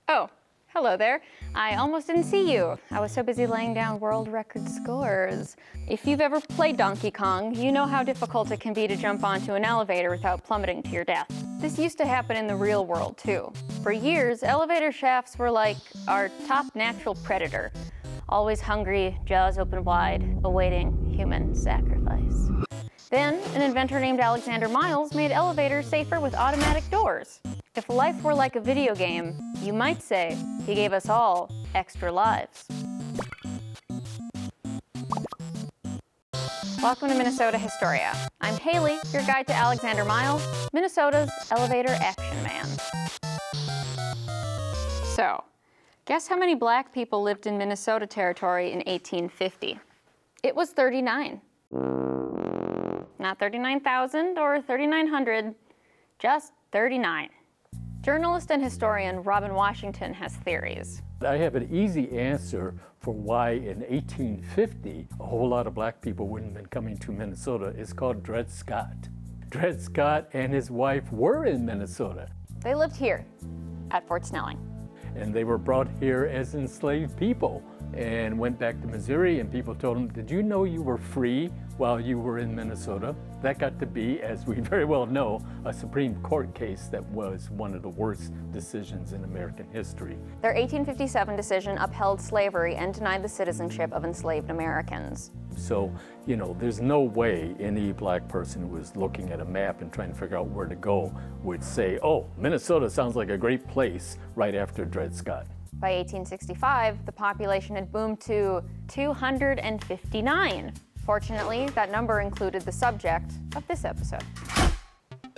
Oh, hello there. I almost didn't see you. I was so busy laying down world record scores. If you've ever played Donkey Kong, you know how difficult it can be to jump onto an elevator without plummeting to your death. This used to happen in the real world, too. For years, elevator shafts were like our top natural predator. Always hungry, jaws open wide, awaiting human sacrifice. Then, an inventor named Alexander Miles made elevators safer with automatic doors. If life were like a video game, you might say he gave us all extra lives. Welcome to Minnesota Historia. I'm Haley, your guide to Alexander Miles, Minnesota's elevator action man. So, guess how many black people lived in Minnesota Territory in 1850? It was 39. Not 39,000 or 3,900, just 39. Journalist and historian Robin Washington has theories. I have an easy answer for why in 1850 a whole lot of black people wouldn't have been coming to Minnesota. It's called Dred Scott. Dred Scott and his wife were in Minnesota. They lived here at Fort Snelling. And they were brought here as enslaved people and went back to Missouri, and people told them, did you know you were free while you were in Minnesota? That got to be, as we very well know, a Supreme Court case that was one of the worst decisions in American history. Their 1857 decision upheld slavery and denied the citizenship of enslaved Americans. So, there's no way any black person who was looking at a map and trying to figure out where to go would say, oh, Minnesota sounds like a great place right after Dred Scott. By 1865, the population had boomed to 259. Fortunately, that number included the subject of this episode.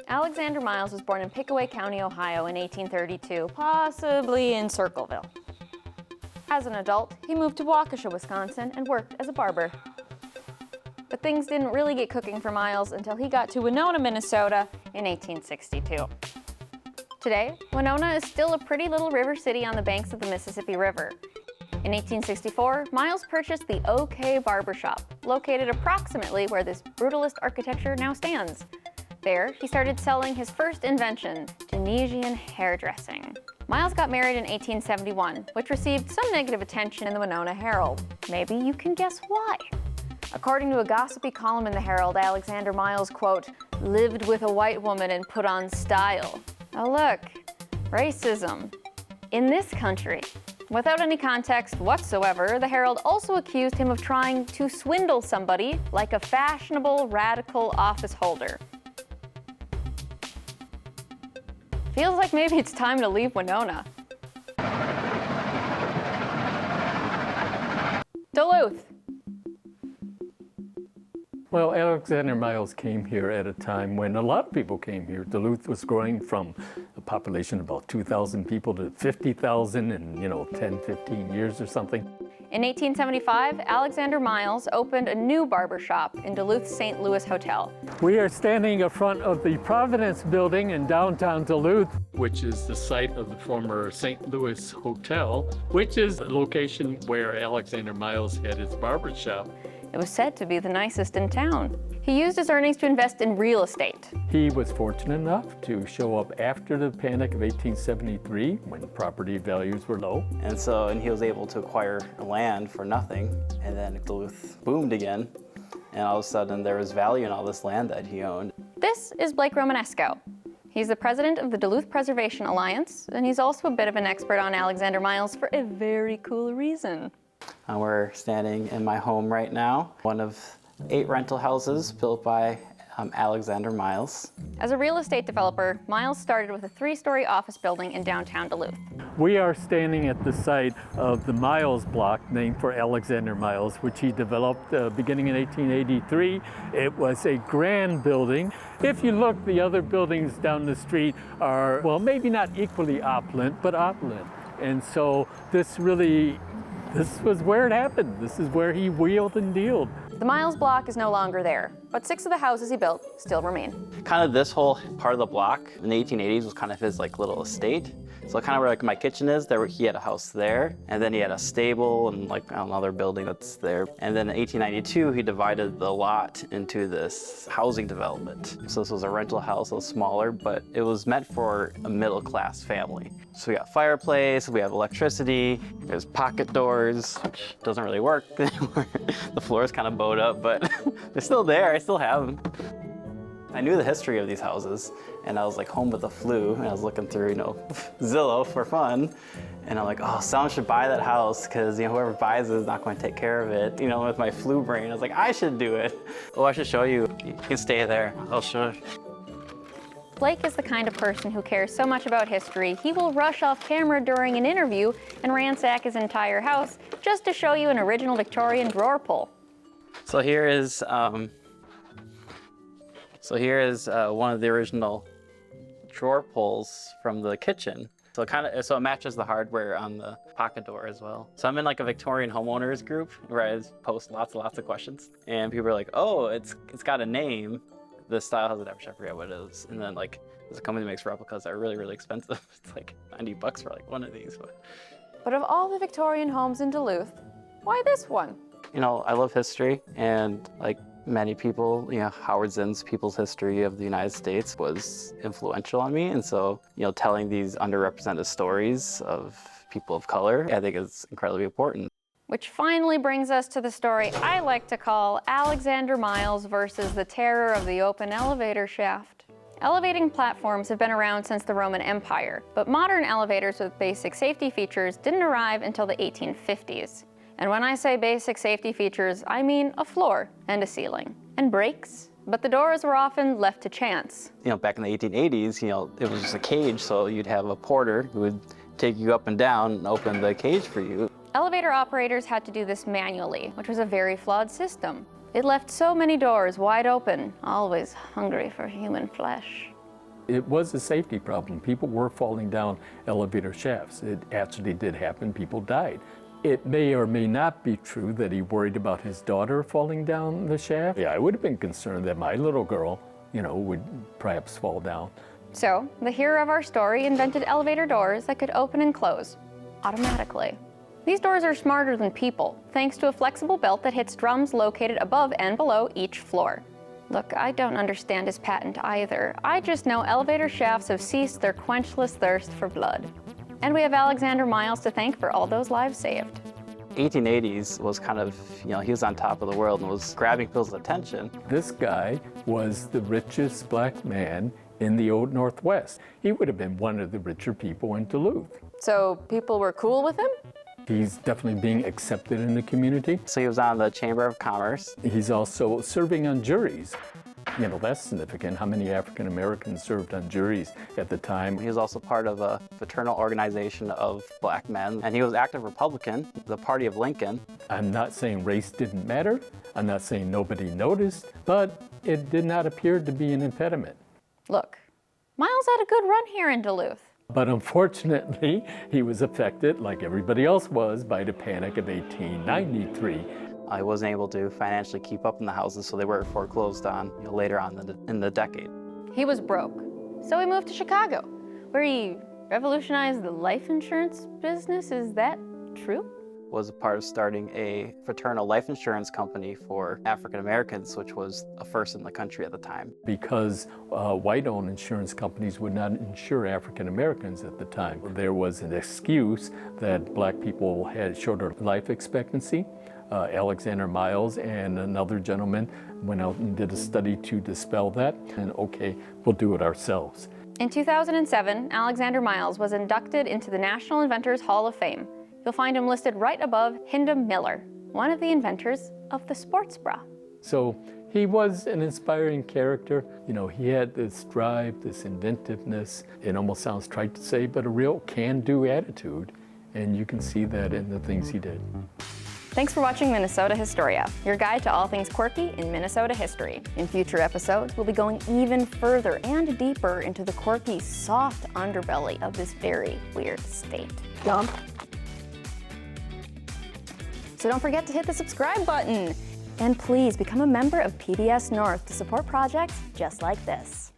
Alexander Miles was born in Pickaway County, Ohio in 1832, possibly in Circleville. As an adult, he moved to Waukesha, Wisconsin, and worked as a barber. But things didn't really get cooking for Miles until he got to Winona, Minnesota in 1862. Today, Winona is still a pretty little river city on the banks of the Mississippi River. In 1864, Miles purchased the OK Barbershop, located approximately where this brutalist architecture now stands. There, he started selling his first invention, Tunisian hairdressing. Miles got married in 1871, which received some negative attention in the Winona Herald. Maybe you can guess why. According to a gossipy column in the Herald, Alexander Miles, quote, lived with a white woman and put on style. Oh look, racism. In this country. Without any context whatsoever, the Herald also accused him of trying to swindle somebody like a fashionable radical office holder. Feels like maybe it's time to leave Winona. Duluth. Well, Alexander Miles came here at a time when a lot of people came here. Duluth was growing from a population of about 2,000 people to 50,000 in, 10, 15 years or something. In 1875, Alexander Miles opened a new barbershop in Duluth's St. Louis Hotel. We are standing in front of the Providence Building in downtown Duluth, which is the site of the former St. Louis Hotel, which is the location where Alexander Miles had his barbershop. It was said to be the nicest in town. He used his earnings to invest in real estate. He was fortunate enough to show up after the Panic of 1873 when property values were low. And he was able to acquire land for nothing, and then Duluth boomed again, and all of a sudden there was value in all this land that he owned. This is Blake Romanesco. He's the president of the Duluth Preservation Alliance, and he's also a bit of an expert on Alexander Miles for a very cool reason. We're standing in my home right now, one of 8 rental houses built by Alexander Miles. As a real estate developer, Miles started with a 3-story office building in downtown Duluth. We are standing at the site of the Miles block, named for Alexander Miles, which he developed beginning in 1883. It was a grand building. If you look, the other buildings down the street are, well, maybe not equally opulent, but opulent. And so this was where it happened. This is where he wheeled and dealed. The Miles block is no longer there. but 6 of the houses he built still remain. Kind of this whole part of the block in the 1880s was kind of his like little estate. So kind of where like my kitchen is, he had a house there, and then he had a stable and like another building that's there. And then in 1892, he divided the lot into this housing development. So this was a rental house, a little smaller, but it was meant for a middle-class family. So we got fireplace, we have electricity, there's pocket doors, which doesn't really work anymore. The floor is kind of bowed up, but they're still there, I still have them. I knew the history of these houses, and I was like home with the flu, and I was looking through, Zillow for fun, and I'm like, oh, someone should buy that house, because whoever buys it is not going to take care of it. With my flu brain, I was like, I should do it. Oh, I should show you. You can stay there. I'll show you. Blake is the kind of person who cares so much about history, he will rush off camera during an interview and ransack his entire house just to show you an original Victorian drawer pull. So here is one of the original drawer pulls from the kitchen. So it matches the hardware on the pocket door as well. So I'm in like a Victorian homeowners group where I post lots and questions, and people are like, "Oh, it's got a name. The style has a name. I forget what it is." And then like there's a company that makes replicas that are really, really expensive. It's like $90 for like one of these. But of all the Victorian homes in Duluth, why this one? I love history, and like many people, Howard Zinn's People's History of the United States was influential on me. And so, telling these underrepresented stories of people of color, I think is incredibly important. Which finally brings us to the story I like to call Alexander Miles versus the terror of the open elevator shaft. Elevating platforms have been around since the Roman Empire, but modern elevators with basic safety features didn't arrive until the 1850s. And when I say basic safety features, I mean a floor and a ceiling and brakes, but the doors were often left to chance. Back in the 1880s, it was just a cage, so you'd have a porter who would take you up and down and open the cage for you. Elevator operators had to do this manually, which was a very flawed system. It left so many doors wide open, always hungry for human flesh. It was a safety problem. People were falling down elevator shafts. It actually did happen. People died. It may or may not be true that he worried about his daughter falling down the shaft. Yeah, I would have been concerned that my little girl, would perhaps fall down. So, the hero of our story invented elevator doors that could open and close automatically. These doors are smarter than people, thanks to a flexible belt that hits drums located above and below each floor. Look, I don't understand his patent either. I just know elevator shafts have ceased their quenchless thirst for blood. And we have Alexander Miles to thank for all those lives saved. 1880s was kind of, he was on top of the world and was grabbing people's attention. This guy was the richest black man in the Old Northwest. He would have been one of the richer people in Duluth. So people were cool with him? He's definitely being accepted in the community. So he was on the Chamber of Commerce. He's also serving on juries. That's significant. How many African Americans served on juries at the time? He was also part of a fraternal organization of black men, and he was active Republican, the party of Lincoln. I'm not saying race didn't matter. I'm not saying nobody noticed, but it did not appear to be an impediment. Look, Miles had a good run here in Duluth. But unfortunately, he was affected, like everybody else was, by the Panic of 1893. I wasn't able to financially keep up in the houses, so they were foreclosed on later on in the decade. He was broke, so he moved to Chicago, where he revolutionized the life insurance business. Is that true? Was a part of starting a fraternal life insurance company for African Americans, which was a first in the country at the time. Because white-owned insurance companies would not insure African Americans at the time. There was an excuse that black people had shorter life expectancy. Alexander Miles and another gentleman went out and did a study to dispel that, and okay, we'll do it ourselves. In 2007, Alexander Miles was inducted into the National Inventors Hall of Fame. You'll find him listed right above Hyndman Miller, one of the inventors of the sports bra. So he was an inspiring character. He had this drive, this inventiveness. It almost sounds trite to say, but a real can-do attitude. And you can see that in the things he did. Thanks for watching Minnesota Historia, your guide to all things quirky in Minnesota history. In future episodes, we'll be going even further and deeper into the quirky, soft underbelly of this very weird state. Yum. So don't forget to hit the subscribe button. And please become a member of PBS North to support projects just like this.